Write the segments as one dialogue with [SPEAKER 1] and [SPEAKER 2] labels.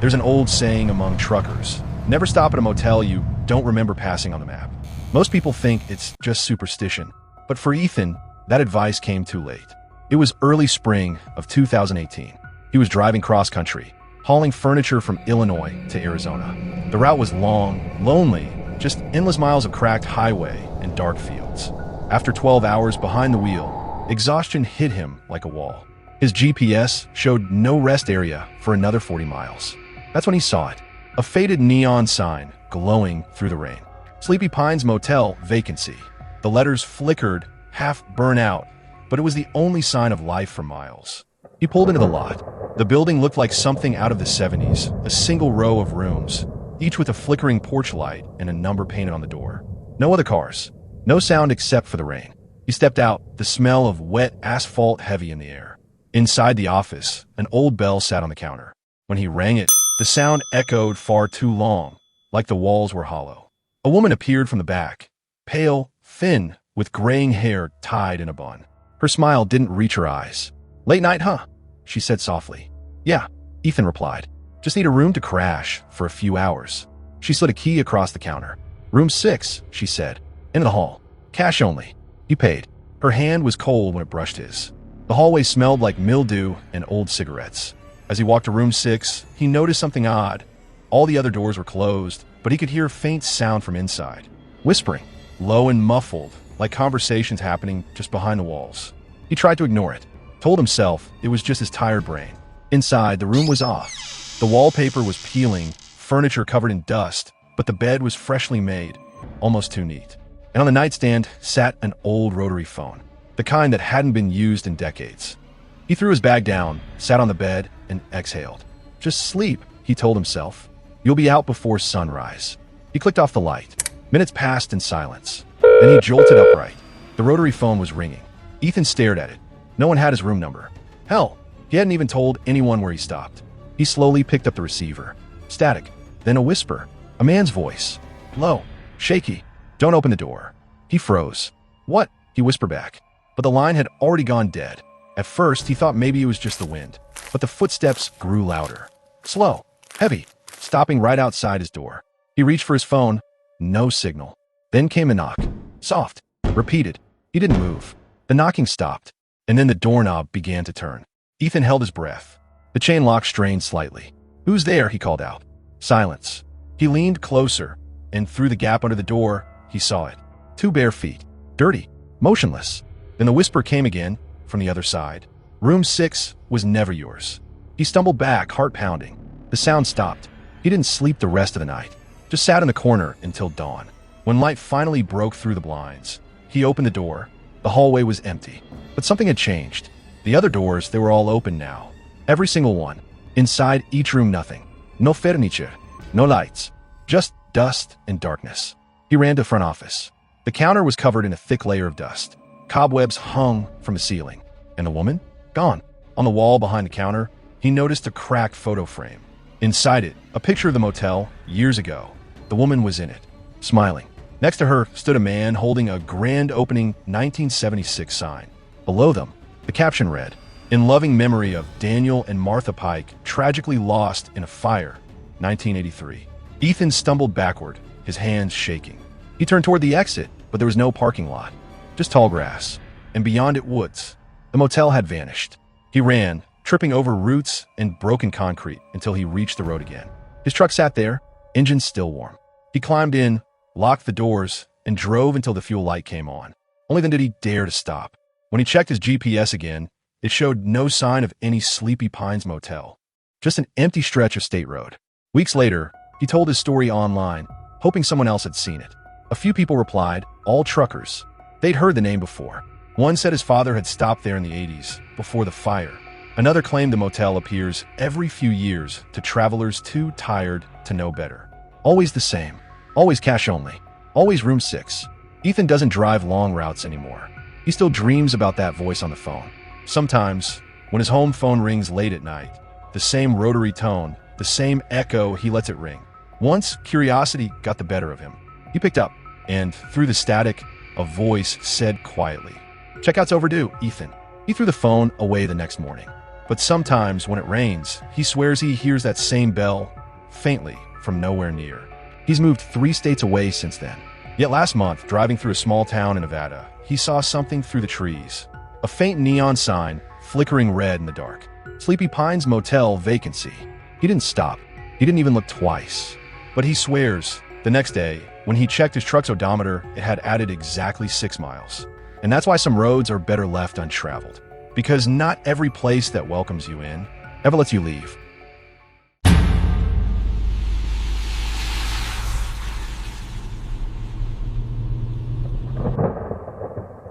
[SPEAKER 1] There's an old saying among truckers: never stop at a motel you don't remember passing on the map. Most people think it's just superstition, but for Ethan, that advice came too late. It was early spring of 2018. He was driving cross-country, hauling furniture from Illinois to Arizona. The route was long, lonely, just endless miles of cracked highway and dark fields. After 12 hours behind the wheel, exhaustion hit him like a wall. His GPS showed no rest area for another 40 miles. That's when he saw it, a faded neon sign glowing through the rain. Sleepy Pines Motel vacancy. The letters flickered, half burnt out, but it was the only sign of life for miles. He pulled into the lot. The building looked like something out of the 70s, a single row of rooms, each with a flickering porch light and a number painted on the door. No other cars, no sound except for the rain. He stepped out, the smell of wet asphalt heavy in the air. Inside the office, an old bell sat on the counter. When he rang it, the sound echoed far too long, like the walls were hollow. A woman appeared from the back, pale, thin, with graying hair tied in a bun. Her smile didn't reach her eyes. "Late night, huh?" she said softly. "Yeah," Ethan replied. "Just need a room to crash for a few hours." She slid a key across the counter. "Room 6, she said. "Into the hall. Cash only." He paid. Her hand was cold when it brushed his. The hallway smelled like mildew and old cigarettes. As he walked to room 6, he noticed something odd. All the other doors were closed, but he could hear a faint sound from inside. Whispering, low and muffled, like conversations happening just behind the walls. He tried to ignore it, told himself it was just his tired brain. Inside, the room was off. The wallpaper was peeling, furniture covered in dust, but the bed was freshly made, almost too neat. And on the nightstand sat an old rotary phone, the kind that hadn't been used in decades. He threw his bag down, sat on the bed, and exhaled. "Just sleep," he told himself. "You'll be out before sunrise." He clicked off the light. Minutes passed in silence. Then he jolted upright. The rotary phone was ringing. Ethan stared at it. No one had his room number. Hell, he hadn't even told anyone where he stopped. He slowly picked up the receiver. Static. Then a whisper. A man's voice. Low. Shaky. "Don't open the door." He froze. "What?" he whispered back. But the line had already gone dead. At first, he thought maybe it was just the wind. But the footsteps grew louder. Slow. Heavy. Stopping right outside his door. He reached for his phone. No signal. Then came a knock. Soft. Repeated. He didn't move. The knocking stopped. And then the doorknob began to turn. Ethan held his breath. The chain lock strained slightly. "Who's there?" he called out. Silence. He leaned closer, and through the gap under the door, he saw it. 2 bare feet. Dirty. Motionless. Then the whisper came again, from the other side. "Room 6 was never yours." He stumbled back, heart pounding. The sound stopped. He didn't sleep the rest of the night. Just sat in the corner until dawn. When light finally broke through the blinds, he opened the door. The hallway was empty. But something had changed. The other doors, they were all open now. Every single one. Inside each room, nothing. No furniture. No lights. Just dust and darkness. He ran to the front office. The counter was covered in a thick layer of dust. Cobwebs hung from the ceiling. And the woman? Gone. On the wall behind the counter, he noticed a cracked photo frame. Inside it, a picture of the motel years ago. The woman was in it, smiling. Next to her stood a man holding a grand opening 1976 sign. Below them, the caption read, "In loving memory of Daniel and Martha Pike, tragically lost in a fire, 1983. Ethan stumbled backward, his hands shaking. He turned toward the exit, but there was no parking lot, just tall grass, and beyond it woods. The motel had vanished. He ran, tripping over roots and broken concrete until he reached the road again. His truck sat there, engine still warm. He climbed in, locked the doors, and drove until the fuel light came on. Only then did he dare to stop. When he checked his GPS again, it showed no sign of any Sleepy Pines motel, just an empty stretch of state road. Weeks later, he told his story online, hoping someone else had seen it. A few people replied, all truckers. They'd heard the name before. One said his father had stopped there in the 80s, before the fire. Another claimed the motel appears every few years to travelers too tired to know better. Always the same. Always cash only. Always room 6. Ethan doesn't drive long routes anymore. He still dreams about that voice on the phone. Sometimes, when his home phone rings late at night, the same rotary tone, the same echo, he lets it ring. Once, curiosity got the better of him. He picked up, and through the static, a voice said quietly, "Checkout's overdue, Ethan." He threw the phone away the next morning. But sometimes when it rains, he swears he hears that same bell, faintly, from nowhere near. He's moved 3 states away since then. Yet last month, driving through a small town in Nevada, he saw something through the trees. A faint neon sign, flickering red in the dark. Sleepy Pines Motel vacancy. He didn't stop. He didn't even look twice. But he swears, the next day, when he checked his truck's odometer, it had added exactly 6 miles. And that's why some roads are better left untraveled. Because not every place that welcomes you in ever lets you leave.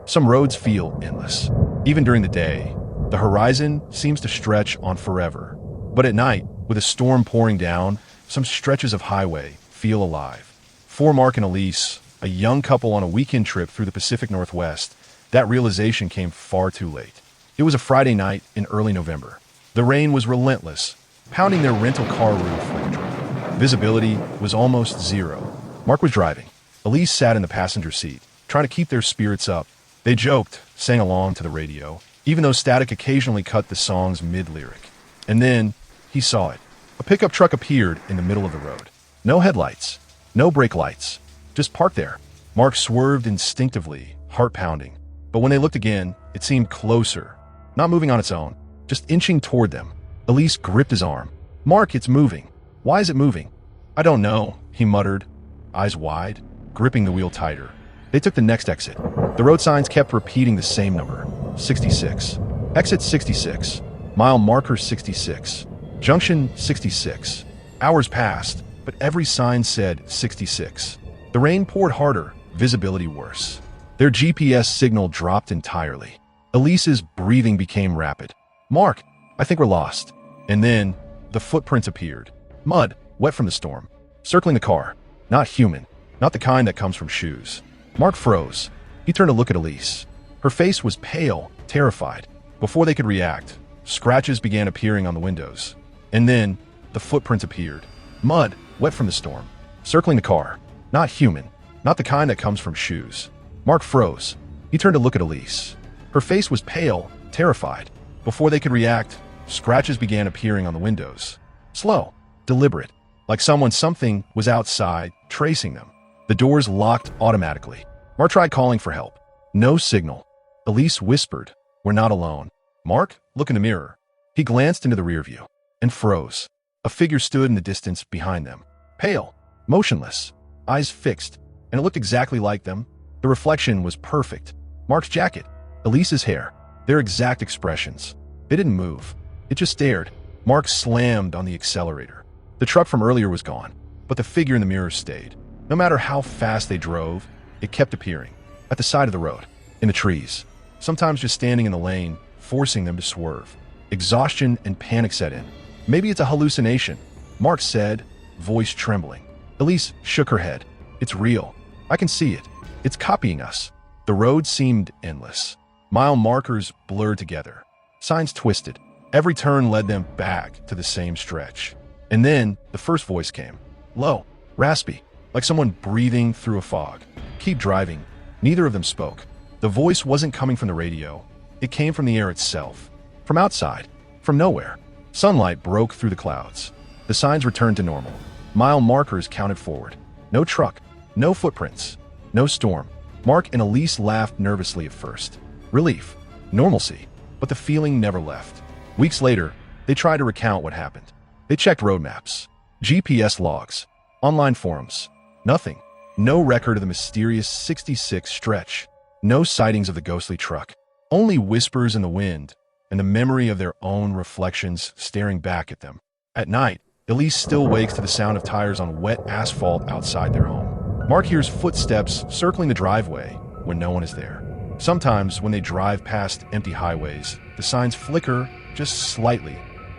[SPEAKER 1] Some roads feel endless. Even during the day, the horizon seems to stretch on forever. But at night, with a storm pouring down, some stretches of highway feel alive. For Mark and Elise, a young couple on a weekend trip through the Pacific Northwest, that realization came far too late. It was a Friday night in early November. The rain was relentless, pounding their rental car roof like a drum. Visibility was almost zero. Mark was driving. Elise sat in the passenger seat, trying to keep their spirits up. They joked, sang along to the radio, even though static occasionally cut the song's mid-lyric. And then, he saw it. A pickup truck appeared in the middle of the road. No headlights, no brake lights, just parked there. Mark swerved instinctively, heart pounding. But when they looked again, it seemed closer, not moving on its own, just inching toward them. Elise gripped his arm. "Mark, it's moving. Why is it moving?" "I don't know," he muttered, eyes wide, gripping the wheel tighter. They took the next exit. The road signs kept repeating the same number, 66. Exit 66. Mile marker 66. Junction 66. Hours passed, but every sign said 66. The rain poured harder, visibility worse. Their GPS signal dropped entirely. Elise's breathing became rapid. "Mark, I think we're lost." And then, the footprints appeared. Mud, wet from the storm. Circling the car. Not human. Not the kind that comes from shoes. Mark froze. He turned to look at Elise. Her face was pale, terrified. Before they could react, scratches began appearing on the windows. And then, the footprints appeared. Mud, wet from the storm. Circling the car. Not human. Not the kind that comes from shoes. Mark froze. He turned to look at Elise. Her face was pale, terrified. Before they could react, scratches began appearing on the windows. Slow, deliberate, like something was outside, tracing them. The doors locked automatically. Mark tried calling for help. No signal. Elise whispered, "We're not alone." "Mark, look in the mirror." He glanced into the rear view and froze. A figure stood in the distance behind them. Pale, motionless, eyes fixed, and it looked exactly like them. The reflection was perfect. Mark's jacket, Elise's hair, their exact expressions. They didn't move. It just stared. Mark slammed on the accelerator. The truck from earlier was gone, but the figure in the mirror stayed. No matter how fast they drove, it kept appearing. At the side of the road, in the trees, sometimes just standing in the lane, forcing them to swerve. Exhaustion and panic set in. "Maybe it's a hallucination," Mark said, voice trembling. Elise shook her head. "It's real. I can see it. It's copying us." The road seemed endless. Mile markers blurred together. Signs twisted. Every turn led them back to the same stretch. And then the first voice came. Low, raspy, like someone breathing through a fog. "Keep driving." Neither of them spoke. The voice wasn't coming from the radio. It came from the air itself. From outside. From nowhere. Sunlight broke through the clouds. The signs returned to normal. Mile markers counted forward. No truck. No footprints. No storm. Mark and Elise laughed nervously at first. Relief. Normalcy. But the feeling never left. Weeks later, they tried to recount what happened. They checked road maps, GPS logs, online forums. Nothing. No record of the mysterious 66 stretch. No sightings of the ghostly truck. Only whispers in the wind and the memory of their own reflections staring back at them. At night, Elise still wakes to the sound of tires on wet asphalt outside their home. Mark hears footsteps circling the driveway when no one is there. Sometimes when they drive past empty highways, the signs flicker just slightly,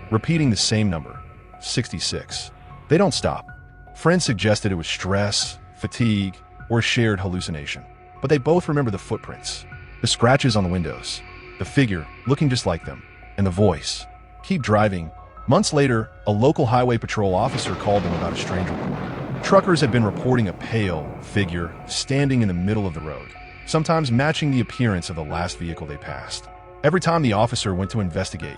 [SPEAKER 1] repeating the same number, 66. They don't stop. Friends suggested it was stress, fatigue, or a shared hallucination. But they both remember the footprints, the scratches on the windows, the figure looking just like them, and the voice. Keep driving. Months later, a local highway patrol officer called them about a strange report. Truckers had been reporting a pale figure standing in the middle of the road, sometimes matching the appearance of the last vehicle they passed. Every time the officer went to investigate,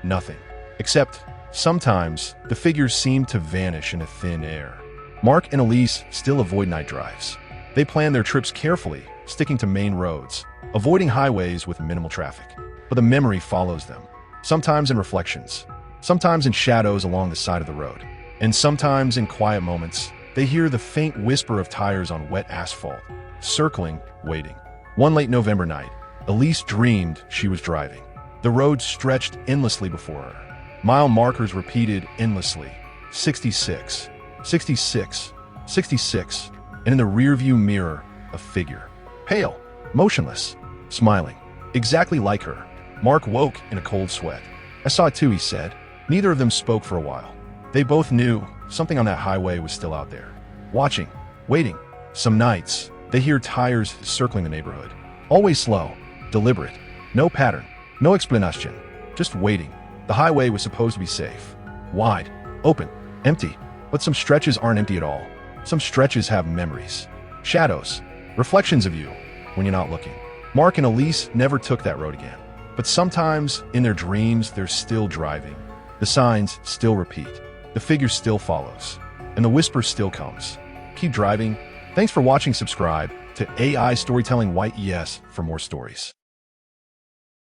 [SPEAKER 1] Nothing. Except, sometimes, the figures seem to vanish into thin air. Mark and Elise still avoid night drives. They plan their trips carefully, sticking to main roads, avoiding highways with minimal traffic. But the memory follows them, sometimes in reflections, sometimes in shadows along the side of the road, and sometimes in quiet moments, they hear the faint whisper of tires on wet asphalt, circling, waiting. One late November night, Elise dreamed she was driving. The road stretched endlessly before her. Mile markers repeated endlessly. 66, 66, 66, and in the rearview mirror, a figure. Pale, motionless, smiling. Exactly like her. Mark woke in a cold sweat. I saw it too, he said. Neither of them spoke for a while. They both knew something on that highway was still out there. Watching, waiting. Some nights, they hear tires circling the neighborhood. Always slow, deliberate. No pattern, no explanation. Just waiting. The highway was supposed to be safe. Wide, open, empty. But some stretches aren't empty at all. Some stretches have memories. Shadows. Reflections of you when you're not looking. Mark and Elise never took that road again. But sometimes, in their dreams, they're still driving. The signs still repeat. The figure still follows. And the whisper still comes. Keep driving. Thanks for watching. Subscribe to AI Storytelling YES for more stories.